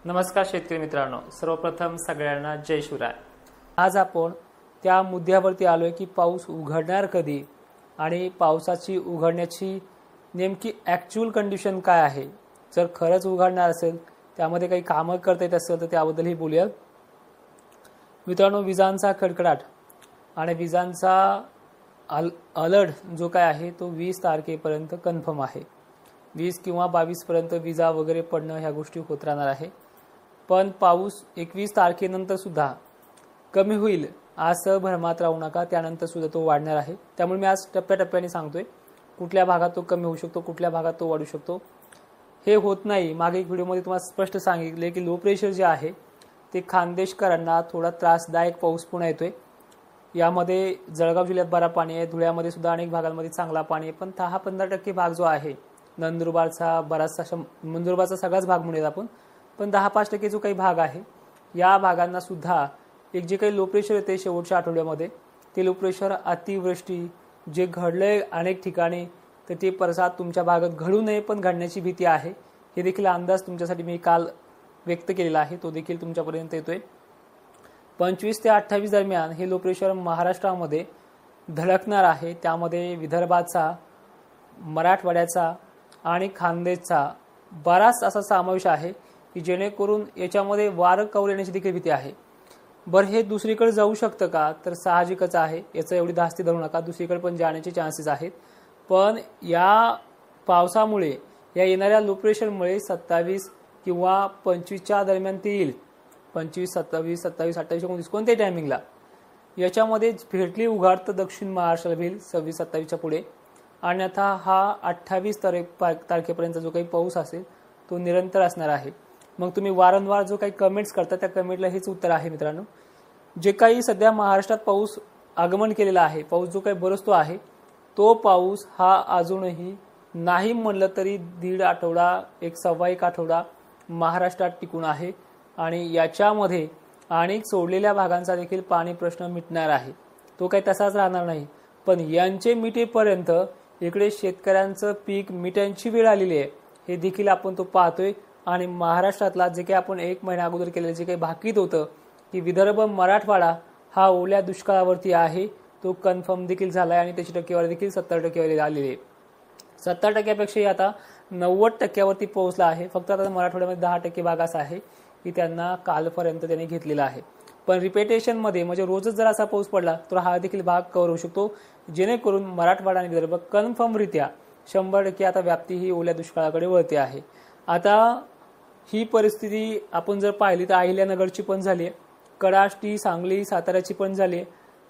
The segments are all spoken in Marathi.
नमस्कार शेतकरी मित्रांनो, सर्वप्रथम सगळ्यांना जय शिवराय। आज आपण त्या मुद्द्यावरती आलोय की पाऊस उघडणार कधी आणि पावसाची उघडण्याची नेमकी ॲक्च्युअल कंडिशन काय आहे। जर खरंच उघडणार असेल, त्यामध्ये काही कामं करता येत असेल तर त्याबद्दलही बोलूया। मित्रांनो, विजांचा कडकडाट आणि विजांचा अलर्ट जो काय आहे तो 20 तारखेपर्यंत कन्फर्म आहे। 20 किंवा 22 पर्यंत विजा वगैरे पडणं ह्या गोष्टी होत राहणार आहे। पण पाऊस 21 तारखेनंतर सुद्धा कमी होईल असं भ्रमात राहू नका, त्यानंतर सुद्धा तो वाढणार आहे। त्यामुळे मी आज टप्प्याटप्प्याने सांगतोय कुठल्या भागात तो कमी होऊ शकतो, कुठल्या भागात तो वाढू शकतो। हे होत नाही, मागे एक व्हिडिओमध्ये तुम्हाला स्पष्ट सांगितले की लो प्रेशर जे आहे ते खानदेशकरांना थोडा त्रासदायक पाऊस पुन्हा येतोय। यामध्ये जळगाव जिल्ह्यात बरा पाणी आहे, धुळ्यामध्ये सुद्धा अनेक भागांमध्ये चांगला पाणी आहे। पण 10-15% भाग जो आहे नंदुरबारचा, बराचसा नंदुरबारचा सगळाच भाग म्हणूयात आपण, पण 10-5% जो काही भाग आहे या भागांना सुद्धा एक जे काही लो प्रेशर येते शेवटच्या आठवड्यामध्ये, ते लो प्रेशर अतिवृष्टी जे घडलंय अनेक ठिकाणी, तर ते परसात तुमच्या भागात घडू नये पण घडण्याची भीती आहे। हे देखील अंदाज तुमच्यासाठी मी काल व्यक्त केलेला आहे, तो देखील तुमच्यापर्यंत येतोय। 25 ते 28 दरम्यान हे लो प्रेशर महाराष्ट्रामध्ये धडकणार आहे। त्यामध्ये विदर्भाचा, मराठवाड्याचा आणि खानदेशचा बराच असा समावेश आहे की जेणेकरून याच्यामध्ये वारं कवळ येण्याची देखील भीती आहे। बरं, हे दुसरीकडे जाऊ शकतं का, तर साहजिकच आहे, याचं एवढी धास्ती धरू नका, दुसरीकडे पण जाण्याचे चान्सेस आहेत। पण या पावसामुळे, या येणाऱ्या लो प्रेशरमुळे 27 किंवा 25च्या दरम्यान ते येईल। 25, 27, 27, 28, 29 कोणत्याही टायमिंगला याच्यामध्ये भेटली उघाड तर दक्षिण महाराष्ट्राला भेल 26-27च्या पुढे। अन्यथा हा 28 तारखेपर्यंत जो काही पाऊस असेल तो निरंतर असणार आहे। मग तुम्ही वारंवार जो काही कमेंट्स करता त्या कमेंटला हेच उत्तर आहे मित्रांनो। जे काही सध्या महाराष्ट्रात पाऊस आगमन केलेला आहे, पाऊस जो काही बरसतो आहे, तो पाऊस हा अजूनही नाही म्हणलं तरी 1.5 आठवडा, 1.25 आठवडा महाराष्ट्रात टिकून आहे आणि याच्यामध्ये अनेक सोडलेल्या भागांचा देखील पाणी प्रश्न मिटणार आहे। तो काही तसाच राहणार नाही, पण यांचे मिटेपर्यंत इकडे शेतकऱ्यांचं पीक मिटण्याची वेळ आलेली आहे, हे देखील आपण तो पाहतोय। आणि महाराष्ट्रातला जे काही आपण 1 महिना अगोदर केलेलं जे काही भाकीत होतं की विदर्भ, मराठवाडा हा ओल्या दुष्काळावरती आहे, तो कन्फर्म देखील झालाय आणि त्याची टक्केवारी देखील 70% आलेली आहे। 70%पेक्षाही आता 90% पोहोचला आहे। फक्त आता मराठवाड्यामध्ये 10% भाग असा आहे की त्यांना कालपर्यंत त्यांनी घेतलेला आहे। पण रिपिटेशन मध्ये म्हणजे रोजच जर असा पाऊस पडला तर हा देखील भाग कव्हर होऊ शकतो, जेणेकरून मराठवाडा आणि विदर्भ कन्फर्मरित्या 100% आता व्याप्ती ही ओल्या दुष्काळाकडे वळते आहे। आता ही परिस्थिती आपण जर पाहिली तर अहिल्यानगरची पण झाली, कडाष्टी, सांगली, साताऱ्याची पण झाली,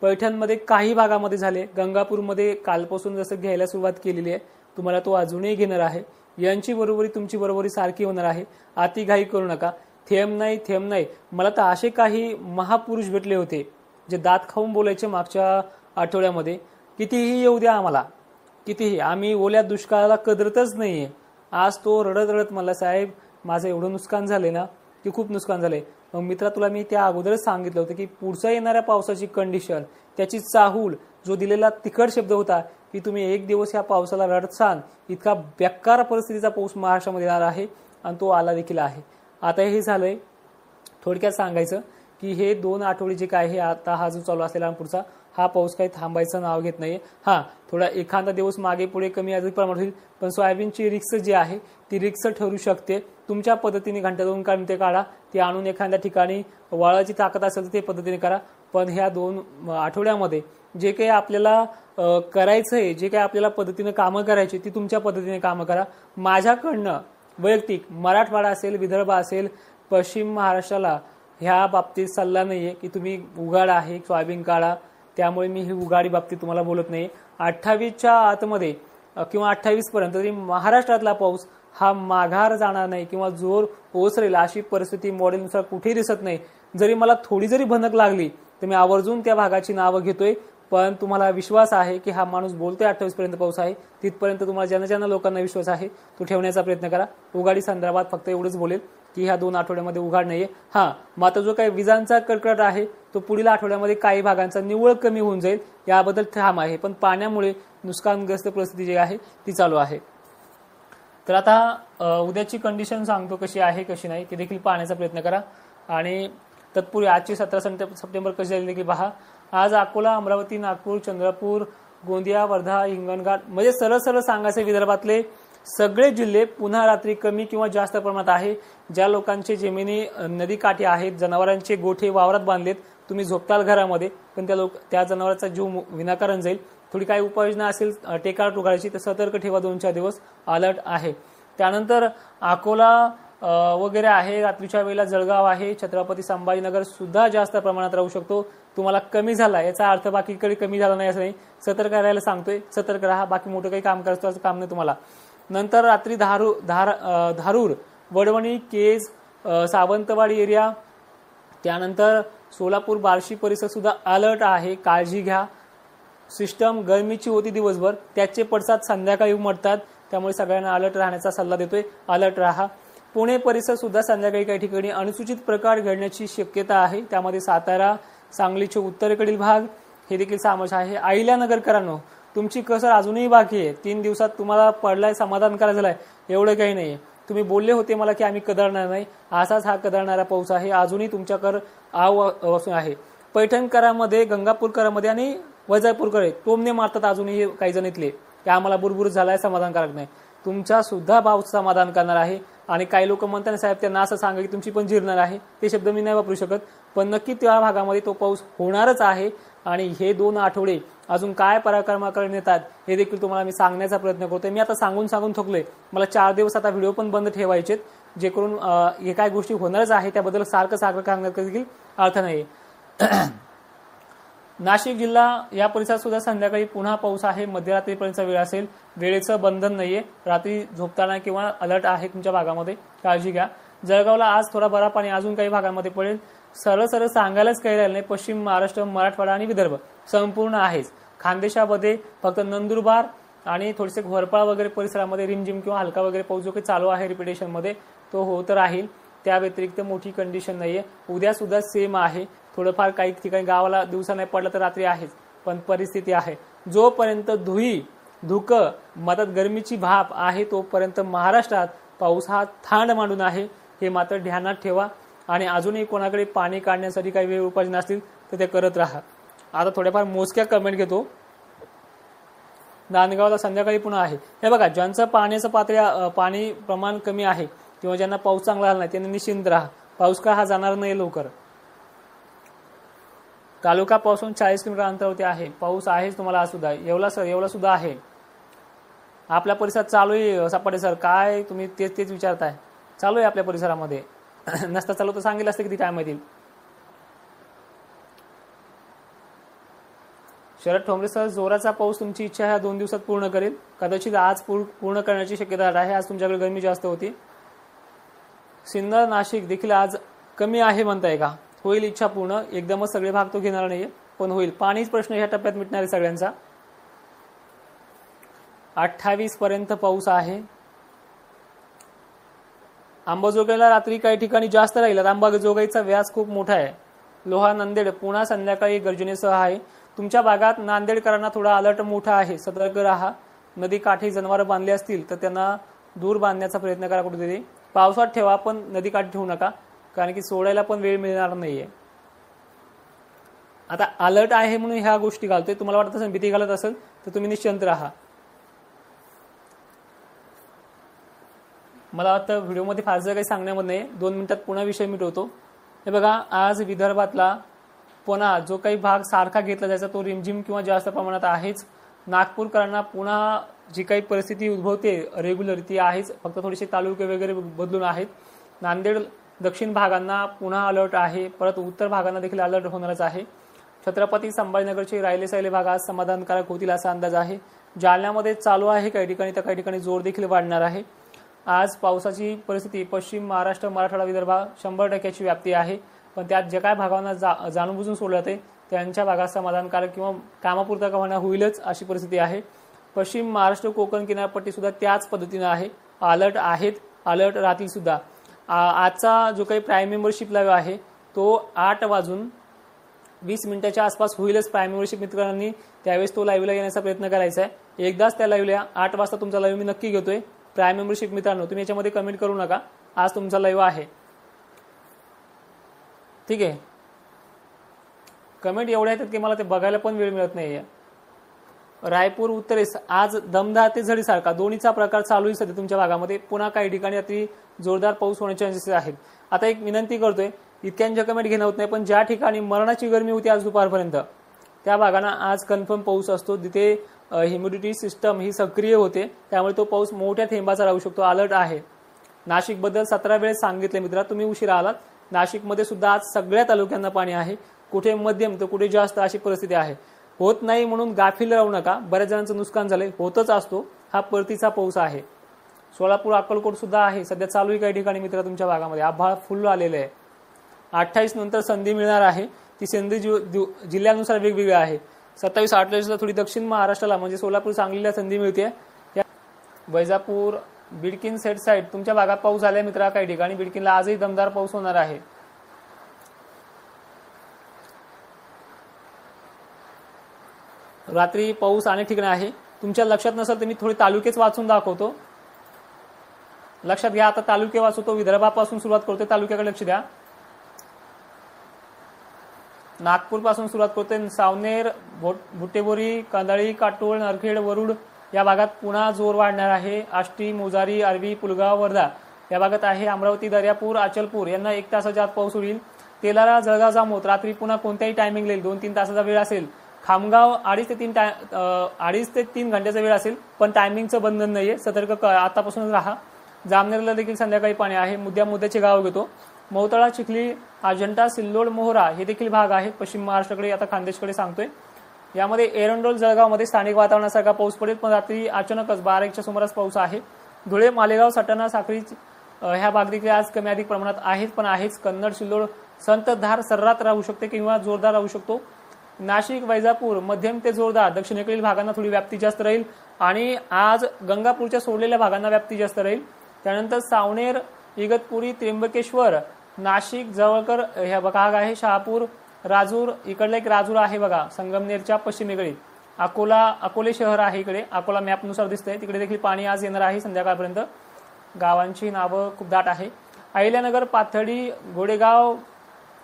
पैठणमध्ये काही भागामध्ये झाले, गंगापूरमध्ये कालपासून जसं घ्यायला सुरुवात केलेली आहे, तुम्हाला तो अजूनही घेणार आहे। यांची बरोबरी तुमची बरोबरी सारखी होणार आहे। अतिघाई करू नका, थेंब नाही। मला तर असे काही महापुरुष भेटले होते जे दात खाऊन बोलायचे मागच्या आठवड्यामध्ये, कितीही येऊ द्या आम्हाला, कितीही, आम्ही ओल्या दुष्काळाला कदरतच नाहीये। आज तो रडत रडत मला, साहेब माझं एवढं नुकसान झाले ना की खूप नुकसान झाले। मग मित्रा, तुला मी त्या अगोदरच सांगितलं होतं की पुढच्या येणाऱ्या पावसाची कंडिशन, त्याची चाहूल, जो दिलेला तिखट शब्द होता की तुम्ही 1 दिवस या पावसाला रडसान, इतका बेकार परिस्थितीचा पाऊस महाराष्ट्रामध्ये येणार आहे आणि तो आला देखील आहे। आता हे झालंय, थोडक्यात सांगायचं की हे 2 आठवडे जे काय आहे, आता हा जो चालू असलेला पुढचा हा पाऊस काही थांबायचं नाव घेत नाहीये। हा, थोडा एखादा दिवस मागे पुढे कमी अधिक प्रमाणात होईल, पण सोयाबीनची रिक्स जी आहे ती रिक्स ठरू शकते। तुमच्या पद्धतीने घंटा 2 काढून ते काढा, ते आणून एखाद्या ठिकाणी वाळाची ताकद असेल तर ते पद्धतीने करा। पण ह्या 2 आठवड्यामध्ये जे काही आपल्याला करायचंय, जे काही आपल्याला पद्धतीने कामं करायची, ती तुमच्या पद्धतीने कामं करा। माझ्याकडनं वैयक्तिक मराठवाडा असेल, विदर्भ असेल, पश्चिम महाराष्ट्राला ह्या बाबतीत सल्ला नाहीये की तुम्ही उघाड आहे सोयाबीन काढा, त्यामुळे मी ही उघाडी बाबतीत तुम्हाला बोलत नाही। 28च्या आतमध्ये किंवा 28 पर्यंत तरी महाराष्ट्रातला पाऊस हा माघार जाणार नाही किंवा जोर ओसरेल अशी परिस्थिती मॉडेलनुसार कुठेही दिसत नाही। जरी मला थोडी जरी भनक लागली तर मी आवर्जून त्या भागाची नावं घेतोय, पण तुम्हाला विश्वास आहे की हा माणूस बोलतोय 28 पर्यंत पाऊस आहे, तिथपर्यंत तुम्हाला ज्यांना लोकांना विश्वास आहे तो ठेवण्याचा प्रयत्न करा। उघाडी संदर्भात फक्त एवढंच बोलेल की ह्या 2 आठवड्यामध्ये उघाड नाहीये। हा, मात्र जो काही विजांचा कडकडाट आहे तो पुढील आठवड्यामध्ये काही भागांचा निव्वळ कमी होऊन जाईल, याबद्दल ठाम आहे। पण पाण्यामुळे नुकसानग्रस्त परिस्थिती जी आहे ती चालू आहे। तर आता उद्याची कंडिशन सांगतो कशी आहे कशी नाही ते देखील पाहण्याचा प्रयत्न करा आणि तत्पूर्वी आजची 17 सप्टेंबर कशी झाली देखील पहा। आज अकोला, अमरावती, नागपूर, चंद्रपूर, गोंदिया, वर्धा, हिंगणघाट म्हणजे सरळ सरळ सांगायचे विदर्भातले सगळे जिल्हे पुन्हा रात्री कमी किंवा जास्त प्रमाणात आहे। ज्या लोकांचे जमिनी नदी काठी आहेत, जनावरांचे गोठे वावरात बांधलेत, तुम्ही झोपताल घरामध्ये पण त्या जनावरांचा जीव विनाकारण जाईल। थोडी काही उपाययोजना असेल टेकाळ टोकाळाची तर सतर्क ठेवा, 2-4 दिवस अलर्ट आहे। त्यानंतर अकोला वगैरे आहे, रात्रीच्या वेळेला जळगाव आहे, छत्रपती संभाजीनगर सुद्धा जास्त प्रमाणात राहू शकतो। तुम्हाला कमी झाला याचा अर्थ बाकीकडे कमी झाला नाही असं नाही, सतर्क राहायला सांगतोय, सतर्क राहा, बाकी मोठं काही काम करायचं असं काम नाही तुम्हाला। नंतर रात्री धारूर, वडवणी, केज, सावंतवाडी एरिया, त्यानंतर सोलापूर, बार्शी परिसर सुद्धा अलर्ट आहे, काळजी घ्या। सिस्टम गरमीची होती दिवसभर, त्याचे पडसाद संध्याकाळी उमटतात, त्यामुळे सगळ्यांना अलर्ट राहण्याचा सल्ला देतोय, अलर्ट राहा। पुणे परिसर सुद्धा संध्याकाळी काही ठिकाणी अनुसूचित प्रकार घडण्याची शक्यता आहे, त्यामध्ये सातारा, सांगलीचे उत्तरेकडील भाग हे देखील समावेश आहे। अहिल्यानगरकरांनो, तुमची कसर अजूनही बाकी आहे, 3 दिवसात तुम्हाला पडलाय, समाधान करायचं झालंय, एवढं काही नाहीये। तुम्ही बोलले होते मला की आम्ही कदरणार नाही, असाच हा कदरणारा पाऊस आहे, अजूनही तुमच्याकडे वसून आहे। पैठणकरांमध्ये, गंगापूरकरांमध्ये आणि वैजापूरकडे टोमणे मारतात अजूनही काही जण इथले की आम्हाला बुरबुर झालाय, समाधानकारक नाही। तुमचा सुद्धा पाऊस समाधान करणार आहे आणि काही लोक म्हणतात साहेब त्यांना असं सांगा की तुमची पण जिरणार आहे, ते शब्द मी नाही वापरू शकत, पण नक्की त्या भागामध्ये तो पाऊस होणारच आहे। आणि हे 2 आठवडे अजून काय पराक्रमाकडे नेतात हे देखील तुम्हाला मी सांगण्याचा प्रयत्न करतोय। मी आता सांगून थकलोय, मला 4 दिवस आता व्हिडिओ पण बंद ठेवायचेत, जे करून हे काय गोष्टी होणारच आहे त्याबद्दल सारखं सांगण्यात देखील अर्थ नाही। नाशिक जिल्हा या परिसरात सुद्धा संध्याकाळी पुन्हा पाऊस आहे, मध्यरात्रीपर्यंतचा वेळ असेल, वेळेचं बंधन नाहीये, रात्री झोपताना किंवा अलर्ट आहे तुमच्या भागामध्ये, काळजी घ्या। जळगावला आज थोडा बरा पाणी अजून काही भागांमध्ये पडेल, सरळ सांगायलाच काही राहिलं नाही, पश्चिम महाराष्ट्र, मराठवाडा आणि विदर्भ संपूर्ण आहेच। खानदेशामध्ये फक्त नंदुरबार आणि थोडेसे घोरपाळ वगैरे परिसरामध्ये रिमझिम किंवा हलका वगैरे पाऊस जो काही चालू आहे रिपिटेशन मध्ये तो होत राहील, त्या व्यतिरिक्त मोठी कंडिशन नाहीये। उद्या सुद्धा सेम आहे, थोडंफार काही ठिकाणी गावाला दिवसा नाही पडलं तर रात्री आहेच, पण परिस्थिती आहे जोपर्यंत धुकं मधात गरमीची भाप आहे तोपर्यंत महाराष्ट्रात पाऊस हा थांड मांडून आहे, हे मात्र ध्यानात ठेवा। आणि अजूनही कोणाकडे पाणी काढण्यासाठी काही वेळ उपाययोजना असतील तर ते करत राहा। आता थोड्याफार मोजक्या कमेंट घेतो। नांदगावला संध्याकाळी पुन्हा आहे, हे बघा, ज्यांचं पाणी प्रमाण कमी आहे किंवा ज्यांना पाऊस चांगला आला नाही त्यांनी निश्चिंत राहा, पाऊस का हा जाणार नाही लवकर। तालुक्यापासून 40 किलोमीटर अंतरावरती आहे, पाऊस आहेच तुम्हाला आज सुद्धा, येवला सुद्धा आहे। आपल्या परिसरात चालू आहे सपाटे सर, काय तुम्ही तेच विचारताय, चालू आहे आपल्या परिसरामध्ये, नसता चालू तर सांगितलं असतं किती टाइम येतील। शरद ठोंबरे सर, जोराचा पाऊस तुमची इच्छा ह्या 2 दिवसात पूर्ण करेल, कदाचित आज पूर्ण करण्याची शक्यता आहे, आज तुमच्याकडे गरमी जास्त होती। सिन्नर, नाशिक देखील आज कमी आहे म्हणताय का, होईल इच्छा पूर्ण, एकदमच सगळे भाग तो घेणार नाहीये पण होईल। पाणीच प्रश्न ह्या टप्प्यात मिटणार आहे सगळ्यांचा। 28 पर्यंत पाऊस आहे। अंबाजोगाईला रात्री काही ठिकाणी जास्त राहील, अंबाजोगाईचा व्यास खूप मोठा आहे। लोहा, नांदेड पुन्हा संध्याकाळी गर्जनेसह आहे। तुमच्या भागात नांदेडकरांना थोडा अलर्ट मोठा आहे, सतर्क राहा। नदी काठी जनावर बांधले असतील तर त्यांना दूर बांधण्याचा प्रयत्न करा कुठेतरी, पावसात ठेवा पण नदी काठी ठेवू नका, कारण की सोडायला पण वेळ मिळणार नाहीये। आता अलर्ट आहे म्हणून ह्या गोष्टी घालतोय, तुम्हाला वाटत असेल भीती घालत असेल तर तुम्ही निश्चिंत राहा। मला वाटतं व्हिडिओमध्ये फारसं काही सांगण्यामध्ये नाही, 2 मिनिटात पुन्हा विषय मिटवतो। हे बघा, आज विदर्भातला पुन्हा जो काही भाग सारखा घेतला जायचा तो रिमझिम किंवा जास्त प्रमाणात आहेच। नागपूरकरांना पुन्हा जी काही परिस्थिती उद्भवते रेग्युलर ती आहेच, फक्त थोडेसे तालुके वगैरे बदलून आहेत। नांदेड दक्षिण भागांना पुन्हा अलर्ट आहे, परत उत्तर भागांना देखील अलर्ट होणारच आहे। छत्रपती संभाजीनगरचे राहिले भाग आज समाधानकारक होतील असा अंदाज आहे। जालन्यामध्ये चालू आहे काही ठिकाणी, तर काही ठिकाणी जोर देखील वाढणार आहे। आज पावसाची परिस्थिती पश्चिम महाराष्ट्र, मराठवाडा, विदर्भ 100% व्याप्ती आहे, पण त्यात जे काय भागांना जाणूनबुजून सोडलं जाते त्यांच्या भागात समाधानकारक किंवा कामापुरता का होणार होईलच अशी परिस्थिती आहे। पश्चिम महाराष्ट्र, कोकण किनारपट्टी सुद्धा त्याच पद्धतीने आहे, अलर्ट आहेत, अलर्ट राहतील सुद्धा। आजचा जो काही प्राईम मेंबरशिप लाईव्ह आहे तो 8:20 आसपास होईलच प्राईम मेंबरशिप मित्रांनी, त्यावेळेस तो लाईव्हला येण्याचा प्रयत्न करायचा आहे। एकदाच त्या लाईव्हला 8 वाजता तुमचा लाईव्ह मी नक्की घेतोय, प्राईम मेंबरशिप मित्रांनो, तुम्ही याच्यामध्ये कमेंट करू नका, आज तुमचा लाईव्ह आहे, ठीक आहे. कमेंट एवढ्या येतात की मला ते बघायला पण वेळ मिळत नाहीये. रायपूर उत्तरेस आज दमदार ते झडीसारखा दोन्हीचा प्रकार चालू आहे सध्या तुमच्या भागामध्ये. पुन्हा काही ठिकाणी अति जोरदार पाऊस होण्याचे चान्सेस आहेत. आता एक विनंती करतोय, इतक्यांच्या कमेंट घेणं होत नाही, पण ज्या ठिकाणी मरणाची गरमी होती आज दुपारपर्यंत त्या भागांना आज कन्फर्म पाऊस असतो. तिथे ह्युमिडिटी सिस्टम ही सक्रिय होते, त्यामुळे तो पाऊस मोठ्या थेंबाचा राहू शकतो. अलर्ट आहे. नाशिक बद्दल 17 वेळेस सांगितले मित्रा, तुम्ही उशिरा आलात. नाशिकमध्ये सुद्धा आज सगळ्या तालुक्यांना पाणी आहे, कुठे मध्यम तर कुठे जास्त अशी परिस्थिती आहे. होत नाही म्हणून गाफील राहू नका, बऱ्याच जणांचं नुकसान झालंय, होतच असतो. हा परतीचा पाऊस आहे. सोलापूर अक्कलकोट सुद्धा आहे सध्या चालू आहे काही ठिकाणी मित्रा तुमच्या भागामध्ये. आभाळ फुल आलेले आहे. 28 नंतर संधी मिळणार आहे, ती संधी जिल्ह्यानुसार वेगवेगळी आहे. 27-28 थोडी दक्षिण महाराष्ट्राला म्हणजे सोलापूर सांगलीला संधी मिळते. वैजापूर बिडकीन सेट साईड तुमच्या भागात पाऊस झालाय मित्रा काही ठिकाणी. बिडकीनला आजही दमदार पाऊस होणार आहे. रात्री पाऊस अनेक ठिकाणी आहे. तुमच्या लक्षात नसेल तर मी थोडे तालुकेच वाचून दाखवतो. लक्षात घ्या, आता तालुके वाचवतो. विदर्भापासून सुरुवात करतो, तालुक्याकडे लक्ष द्या. नागपूर पासून सुरुवात करते. सावनेर, भुट्टेबोरी, कांदळी, काटोल, नरखेड, वरुड या भागात पुन्हा जोर वाढणार आहे. आष्टी, मोजारी, आर्वी, पुलगाव, वर्धा या भागात आहे. अमरावती, दर्यापूर, अचलपूर यांना 1 तासाच्या आत पाऊस होईल. तेलारा, जळगाव, जामोद रात्री पुन्हा कोणत्याही टायमिंग येईल, 2-3 तासाचा वेळ असेल. खामगाव 2.5 ते 3 घंट्याचा वेळ असेल, पण टायमिंगचं बंधन नाहीये, सतर्क आतापासूनच राहा. जामनेरला देखील संध्याकाळी पाणी आहे. मुद्द्याचे गाव घेतो. मोताळा, चिखली, अजंठा, सिल्लोड, मोहरा हे देखील भाग आहेत पश्चिम महाराष्ट्राकडे. आता खानदेशकडे सांगतोय. यामध्ये एरंडोल, जळगावमध्ये स्थानिक वातावरणासारखा पाऊस पडेल, पण रात्री अचानकच 12-1च्या सुमारास पाऊस आहे. धुळे, मालेगाव, सटाणा, साखळी ह्या भाग देखील आज कमी अधिक प्रमाणात आहेत, पण आहेच. कन्नड, सिल्लोड संततधार सर्रात राहू शकते किंवा जोरदार राहू शकतो. नाशिक, वैजापूर मध्यम ते जोरदार, दक्षिणेकडील भागांना थोडी व्याप्ती जास्त राहील आणि आज गंगापूरच्या सोडलेल्या भागांना व्याप्ती जास्त राहील. त्यानंतर सावनेर, इगतपुरी, त्र्यंबकेश्वर, नाशिक, जवळकर ह्या भाग आहे. शहापूर, राजूर, इकडला एक राजूर आहे बघा संगमनेरच्या पश्चिमेकडे. अकोले शहर आहे इकडे, अकोला मॅपनुसार दिसतंय, तिकडे देखील पाणी आज येणार आहे संध्याकाळपर्यंत. गावांची नावं खूप दाट आहे. अहिल्यानगर, पाथर्डी, गोडेगाव,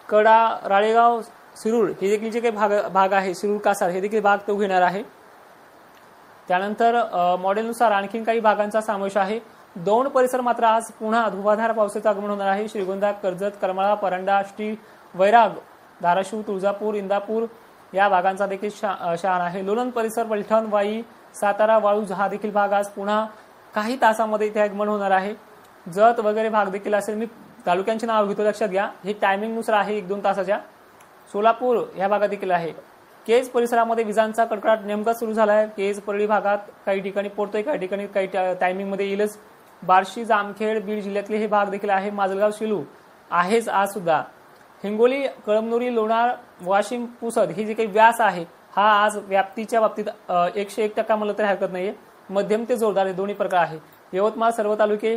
कडा, राळेगाव, शिरूर हे देखील जे काही भाग आहे, शिरूर, कासार हे देखील भाग तो घेणार आहे. त्यानंतर मॉडेलनुसार आणखीन काही भागांचा समावेश आहे. दौंड परिसर मात्र आज पुन्हा धुवाधार पावसाचं आगमन होणार आहे. श्रीगोंदा, कर्जत, करमाळा, परांडा, आष्टी, वैराग, धाराशिव, तुळजापूर, इंदापूर या भागांचा देखील शान आहे. लोणंद परिसर, पैठण, वाई, सातारा, वाळूज हा देखील भाग आज पुन्हा काही तासामध्ये इथे आगमन होणार आहे. जत वगैरे भाग देखील असेल. मी तालुक्यांची नाव घेतो, लक्षात घ्या, हे टायमिंग नुसार आहे 1-2 तासाच्या. सोलापूर या भागात देखील आहे. केज परिसरामध्ये विजांचा कडकडाट नेमका सुरू झाला आहे. केज परळी भागात काही ठिकाणी पडतोय, काही ठिकाणी काही टायमिंग मध्ये येईलच. बार्शी, जामखेड, बीड जिल्ह्यातले हे भाग देखील आहे. माजलगाव, शिलू आहेच आज सुद्धा. हिंगोली, कळमनुरी, लोणार, वाशिम, पुसद ही जी काही व्यास आहे हा आज व्याप्तीच्या बाबतीत 101% म्हणलं तरी हरकत नाहीये. मध्यम ते जोरदार हे दोन्ही प्रकार आहे. यवतमाळ सर्व तालुके,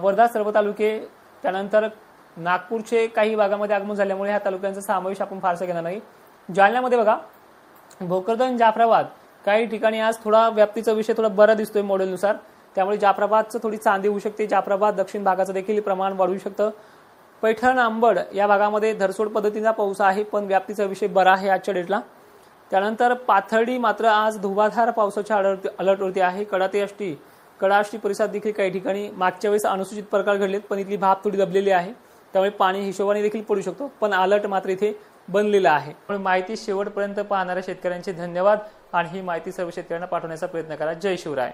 वर्धा सर्व तालुके, त्यानंतर नागपूरचे काही भागामध्ये आगमन झाल्यामुळे ह्या तालुक्यांचा समावेश आपण फारसा घेणार नाही. जालन्यामध्ये बघा भोकरदन, जाफराबाद काही ठिकाणी आज थोडा व्याप्तीचा विषय थोडा बरा दिसतोय मॉडेलनुसार, त्यामुळे जाफराबादचं थोडी चांदी होऊ शकते. जाफराबाद दक्षिण भागाचं देखील प्रमाण वाढू शकतं. पैठण, अंबड या भागामध्ये धरसोड पद्धतीचा पाऊस आहे, पण व्याप्तीचा विषय बरा आहे आजच्या डेटला. त्यानंतर पाथर्डी मात्र आज धुवाधार पावसाच्या अलर्टवरती आहे. कडा आष्टी परिसरात देखील काही ठिकाणी मागच्या वेळेस अनुसूचित प्रकार घडलेत, पण इथली भाप थोडी दबलेली आहे, त्यामुळे पाणी हिशोबाने देखील पडू शकतो, पण अलर्ट मात्र इथे बनलेला आहे. पण माहिती शेवटपर्यंत पाहणाऱ्या शेतकऱ्यांचे धन्यवाद आणि ही माहिती सर्व शेतकऱ्यांना पाठवण्याचा प्रयत्न करा. जय शिवराय.